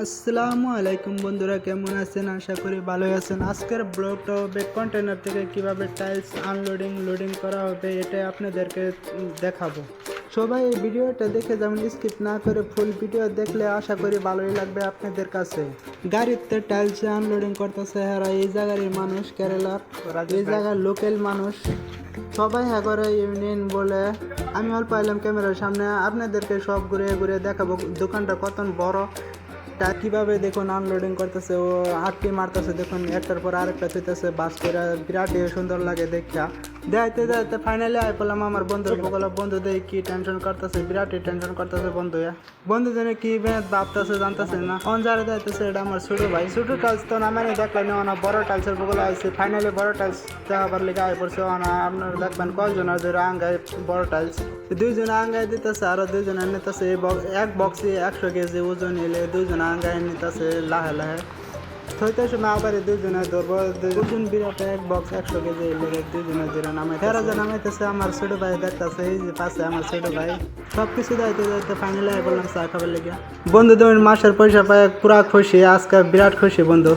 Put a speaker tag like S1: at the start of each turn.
S1: আসসালামু আলাইকুম বন্ধুরা, কেমন আছেন? আশা করি ভালোই আছেন। আজকের ব্লগটা হবে কন্টেনার থেকে কিভাবে টাইলস আনলোডিং লোডিং করা হবে, এটাই আপনাদেরকে দেখাবো। সবাই এই ভিডিওটা দেখে যেমন স্কিপ না করে ফুল ভিডিও দেখলে আশা করি ভালোই লাগবে আপনাদের কাছে। গাড়িতে টাইলস আনলোডিং করতেছে এরা এই জায়গার মানুষ, কেরালার এই জায়গার লোকাল মানুষ। সবাই করে ইউনিয়ন বলে। আমি অল্প এলাম ক্যামেরার সামনে, আপনাদেরকে সব ঘুরে ঘুরে দেখাবো দোকানটা কত বড়, তা কিভাবে দেখুন আনলোডিং করতেছে, ও আটটি মারতেছে দেখুন, একটার পর আরেকটা থইতেছে বাস করে, বিরাট সুন্দর লাগে দেখা। দেখতে দেখতে ফাইনালি আই পেলাম আমার বন্ধুর বগলে। বন্ধু দেখে কি টেনশন করতেছে, বিরাট টেনশন করতেছে বন্ধু। বন্ধু জনে কি ভাবতেছে জানতেছে না। অন যারা যাইতেছে এটা আমার ছোট ভাই। ছোট টাইলস তো আমার দেখলেন না, বড় টাইলসের বগলে আইসি। ফাইনালি বড় টাইলস দেখাবার লেগে আই পড়ছে। আপনারা দেখবেন কয়জন আর ধরে আঙ্গায় বড় টাইলস, দুইজনে আঙ্গায় দিতেছে আর দুইজনে নিতেছে। এক বক্সে 100 কেজি ওজন এলে দুইজনে আঙ্গায় নিতেছে লাহে লাহে। থইতে সময় আবার দুইজনে ধরবো, ওজন বিরাট, এক বক্স 100 কেজি এলে দুইজনে ধরে নামাই ফেরাজে নামাইতেছে। আমার ছোট ভাই দেখতেছে, এই যে পাশে আমার ছোট ভাই। সব কিছু যাইতে যাইতে ফাইনালি বললাম চা খাবার লেগে। বন্ধু তুমি মাসের পয়সা পায় পুরা খুশি, আজকে বিরাট খুশি বন্ধু।